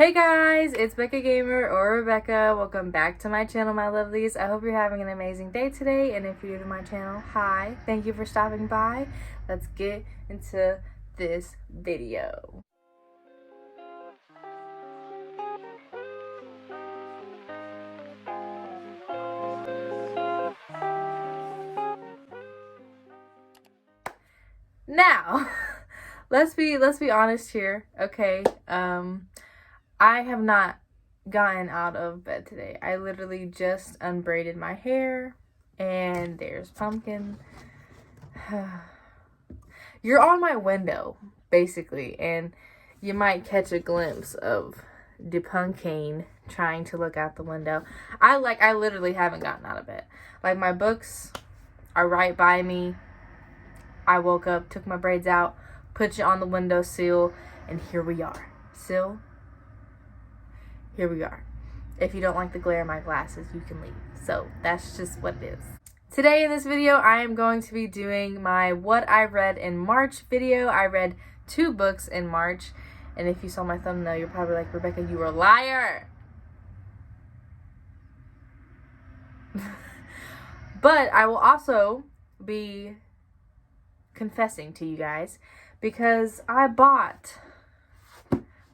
Hey guys, it's Becca Gamer or Rebecca. Welcome back to my channel, my lovelies. I hope you're having an amazing day today, and if you're new to my channel, hi. Thank you for stopping by. Let's get into this video. Now, let's be honest here, okay? I have not gotten out of bed today. I literally just unbraided my hair, and there's Pumpkin. You're on my window, basically, and you might catch a glimpse of the Pumpkin trying to look out the window. I literally haven't gotten out of bed. Like, my books are right by me. I woke up, took my braids out, put you on the windowsill, and here we are. Here we are. If you don't like the glare of my glasses, you can leave. So that's just what it is. Today in this video, I am going to be doing my What I Read in March video. I read 2 books in March. And if you saw my thumbnail, you're probably like, Rebecca, you were a liar. But I will also be confessing to you guys because I bought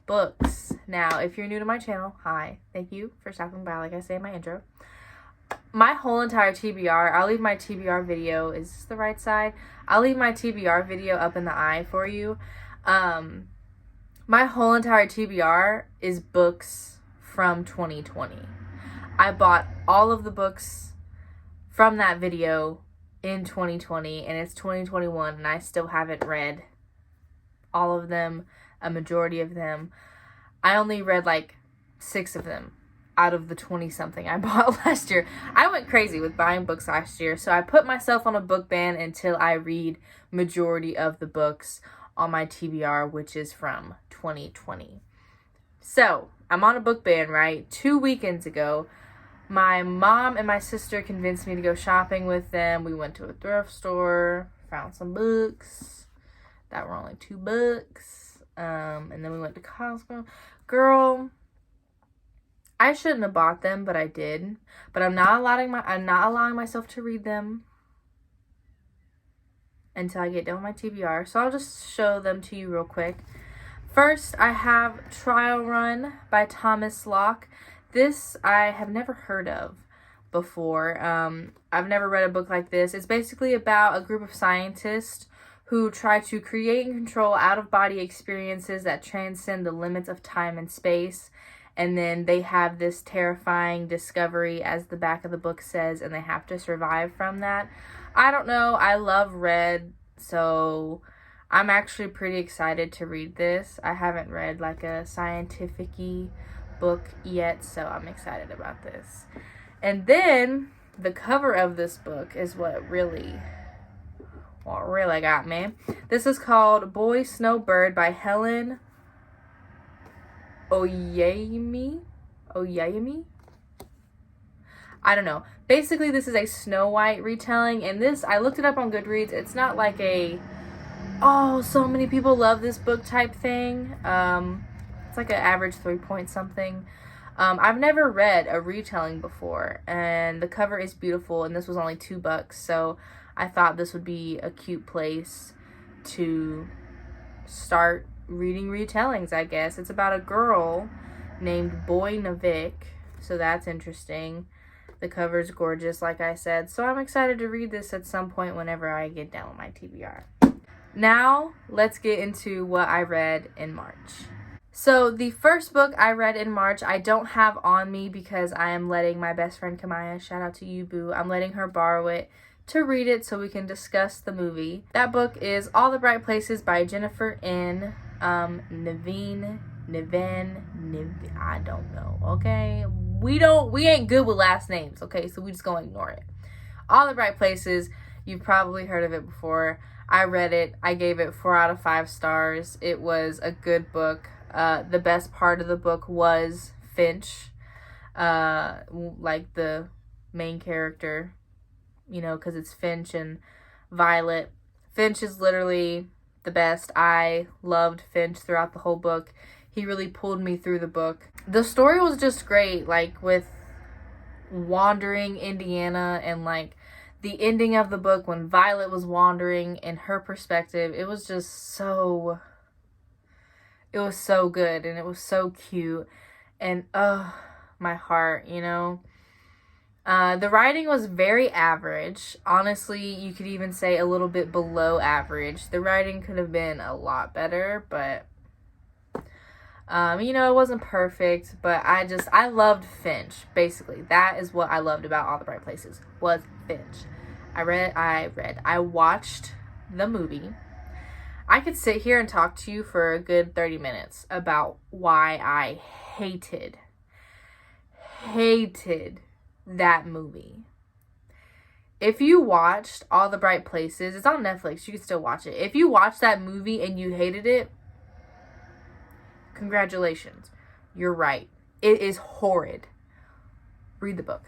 books. Now, if you're new to my channel, hi. Thank you for stopping by, like I say in my intro. My whole entire TBR, I'll leave my TBR video, is this the right side? I'll leave my TBR video up in the eye for you. My whole entire TBR is books from 2020. I bought all of the books from that video in 2020, and it's 2021, and I still haven't read all of them, a majority of them. I only read like 6 of them out of the 20-something I bought last year. I went crazy with buying books last year, so I put myself on a book ban until I read majority of the books on my TBR, which is from 2020. So, I'm on a book ban, right? 2 weekends ago, my mom and my sister convinced me to go shopping with them. We went to a thrift store, found some books that were only $2. And then we went to Costco. Girl, I shouldn't have bought them, but I did. But I'm not allowing myself to read them until I get done with my TBR. So I'll just show them to you real quick. First, I have Trial Run by Thomas Locke. This I have never heard of before. I've never read a book like this. It's basically about a group of scientists who try to create and control out-of-body experiences that transcend the limits of time and space. And then they have this terrifying discovery, as the back of the book says, and they have to survive from that. I don't know. I love red, so I'm actually pretty excited to read this. I haven't read like a scientific-y book yet, so I'm excited about this. And then the cover of this book is what really got me. This is called Boy Snowbird by Helen Oyeyemi. I don't know. Basically, this is a Snow White retelling, and this, I looked it up on Goodreads. It's not like a, oh, so many people love this book type thing. It's like an average 3 point something. I've never read a retelling before, and the cover is beautiful, and this was only $2, so I thought this would be a cute place to start reading retellings, I guess. It's about a girl named Boy Navik, so that's interesting. The cover's gorgeous, like I said, so I'm excited to read this at some point whenever I get down with my TBR. Now, let's get into what I read in March. So, the first book I read in March, I don't have on me because I am letting my best friend Kamaya, shout out to you, boo, I'm letting her borrow it to read it so we can discuss the movie. That book is All the Bright Places by Jennifer N. Niven, I don't know, okay? We ain't good with last names, okay? So we just gonna ignore it. All the Bright Places, you've probably heard of it before. I read it. I gave it 4 out of 5 stars. It was a good book. The best part of the book was Finch, like the main character, you know, because it's Finch and Violet. Finch is literally the best. I loved Finch throughout the whole book. he really pulled me through the book. The story was just great, like with wandering Indiana and like the ending of the book when Violet was wandering in her perspective. It was just so, it was so good and it was so cute. And my heart, you know. The writing was very average. Honestly, you could even say a little bit below average. The writing could have been a lot better, but you know, it wasn't perfect, but I loved Finch, basically. That is what I loved about All the Bright Places, was Finch. I watched the movie. I could sit here and talk to you for a good 30 minutes about why I hated that movie. If you watched All the Bright Places, it's on Netflix, you can still watch it. If you watched that movie and you hated it, congratulations. You're right. It is horrid. Read the book.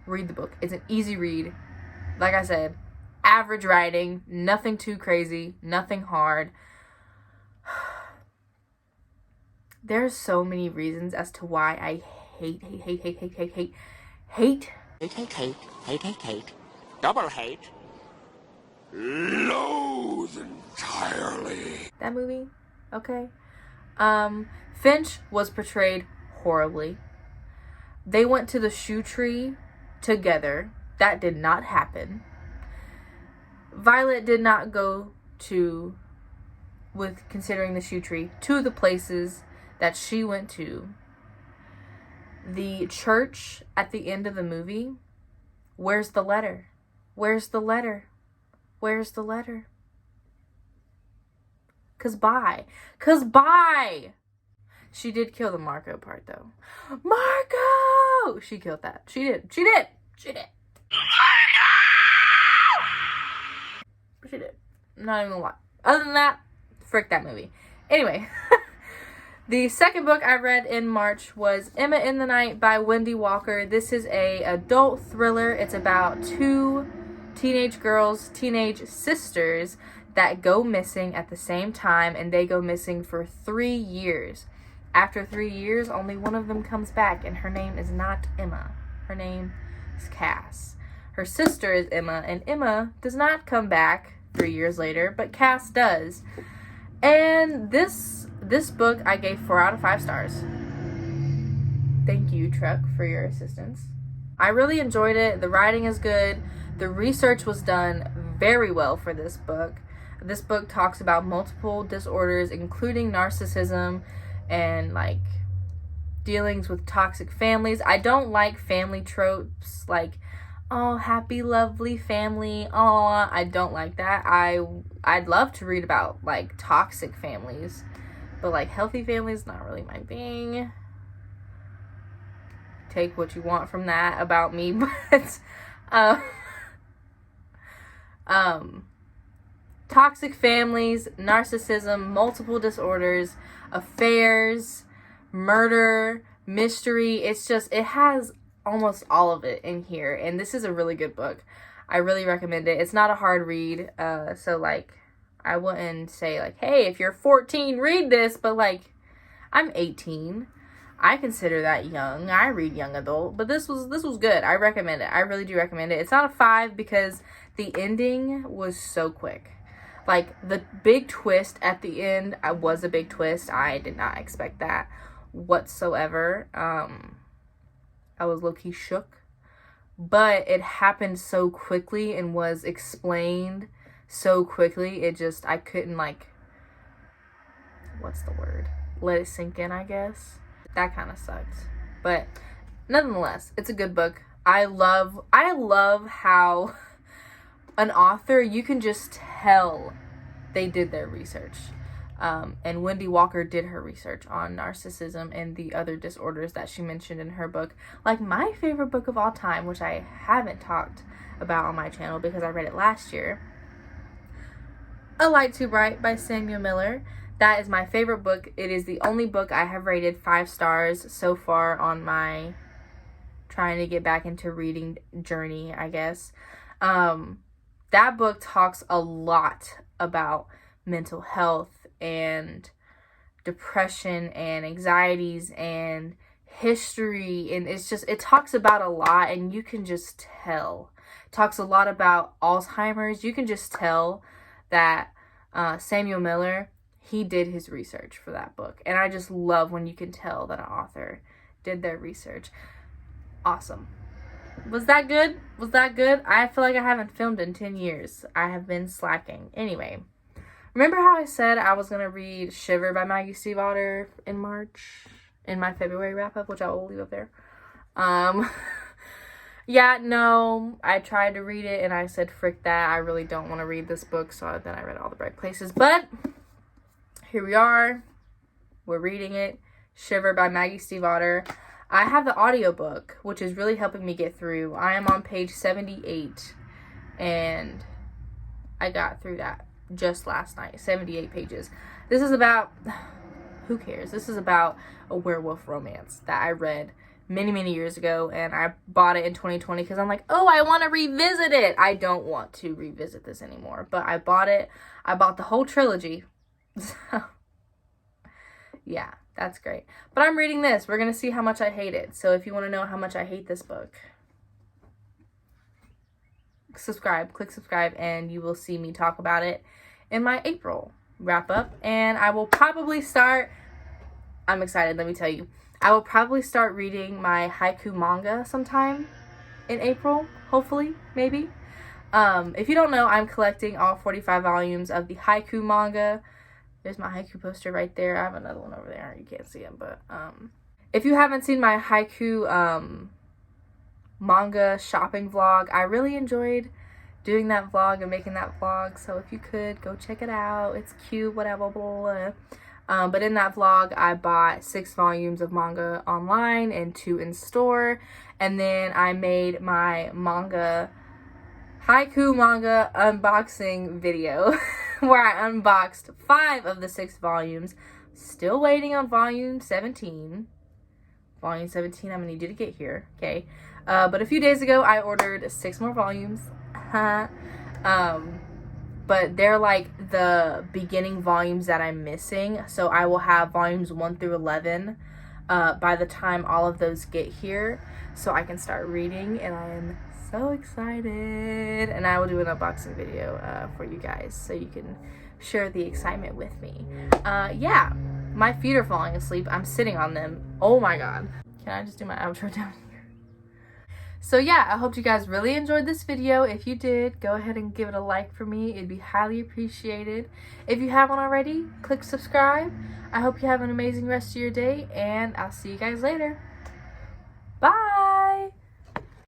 Read the book. It's an easy read. Like I said, average writing, nothing too crazy, nothing hard. There's so many reasons as to why I hate, double hate, loathe entirely that movie. Okay. Finch was portrayed horribly. They went to the shoe tree together. That did not happen. Violet did not go to, with considering the shoe tree, to the places that she went to. The church at the end of the movie, where's the letter? Where's the letter? Where's the letter? 'Cause bye. She did kill the Marco part, though. Marco! She killed that. She did. Not even gonna lie. Other than that, frick that movie. Anyway, the second book I read in March was Emma in the Night by Wendy Walker. This is a adult thriller. It's about two teenage girls, teenage sisters, that go missing at the same time, and they go missing for 3 years. After 3 years, only one of them comes back, and her name is not Emma. Her name is Cass. Her sister is Emma, and Emma does not come back 3 years later, but Cass does. And this book I gave 4 out of 5 stars. Thank you, Truck, for your assistance. I really enjoyed it. The writing is good. The research was done very well for this book. This book talks about multiple disorders, including narcissism and like dealings with toxic families. I don't like family tropes like, oh, happy, lovely family. Oh, I don't like that. I'd love to read about like toxic families, but like healthy families, not really my thing. Take what you want from that about me, but toxic families, narcissism, multiple disorders, affairs, murder, mystery. It has almost all of it in here, and this is a really good book. I really recommend it. It's not a hard read, so like I wouldn't say like, hey, if you're 14, read this, but like I'm 18. I consider that young. I read young adult, but this was good. I recommend it. I really do recommend it. It's not a 5 because the ending was so quick. Like, the big twist at the end was a big twist. I did not expect that whatsoever. I was low-key shook. But it happened so quickly and was explained so quickly. I couldn't, like, what's the word? Let it sink in, I guess. That kind of sucked. But nonetheless, it's a good book. I love how an author, you can just tell they did their research. And Wendy Walker did her research on narcissism and the other disorders that she mentioned in her book. Like my favorite book of all time, which I haven't talked about on my channel because I read it last year, A Light Too Bright by Samuel Miller. That is my favorite book. It is the only book I have rated 5 stars so far on my trying to get back into reading journey, I guess. That book talks a lot about mental health and depression and anxieties and history, and it talks about a lot, and you can just tell. It talks a lot about Alzheimer's. You can just tell that Samuel Miller, he did his research for that book, and I just love when you can tell that an author did their research. Awesome. Was that good? Was that good? I feel like I haven't filmed in 10 years. I have been slacking. Anyway, remember how I said I was going to read Shiver by Maggie Stiefvater in March? In my February wrap-up, which I will leave up there. Yeah, no, I tried to read it, and I said, frick that. I really don't want to read this book, so then I read All the Bright Places. But here we are. We're reading it. Shiver by Maggie Stiefvater. I have the audiobook, which is really helping me get through. I am on page 78, and I got through that just last night. 78 pages. This is about, who cares? This is about a werewolf romance that I read many, many years ago, and I bought it in 2020 because I'm like, oh, I want to revisit it. I don't want to revisit this anymore, but I bought it. I bought the whole trilogy. So, yeah. That's great. But I'm reading this. We're going to see how much I hate it. So if you want to know how much I hate this book, click subscribe, and you will see me talk about it in my April wrap up. And I will probably start, I'm excited, let me tell you. I will probably start reading my haiku manga sometime in April, hopefully, maybe. If you don't know, I'm collecting all 45 volumes of the haiku manga. There's my haiku poster right there. I have another one over there. You can't see him, but if you haven't seen my haiku manga shopping vlog, I really enjoyed doing that vlog and making that vlog. So if you could, go check it out. It's cute, whatever, blah, blah. But in that vlog, I bought 6 volumes of manga online and 2 in store. And then I made my haiku manga unboxing video where I unboxed 5 of the 6 volumes. Still waiting on volume 17. Volume 17, I'm gonna need you to get here, okay? But a few days ago, I ordered 6 more volumes. But they're like the beginning volumes that I'm missing. So I will have volumes 1 through 11 by the time all of those get here, so I can start reading, and I am so excited. And I will do an unboxing video for you guys so you can share the excitement with me. Yeah, my feet are falling asleep. I'm sitting on them. Oh my god. Can I just do my outro down here? So yeah, I hope you guys really enjoyed this video. If you did, go ahead and give it a like for me. It'd be highly appreciated. If you haven't already, click subscribe. I hope you have an amazing rest of your day, and I'll see you guys later. Bye!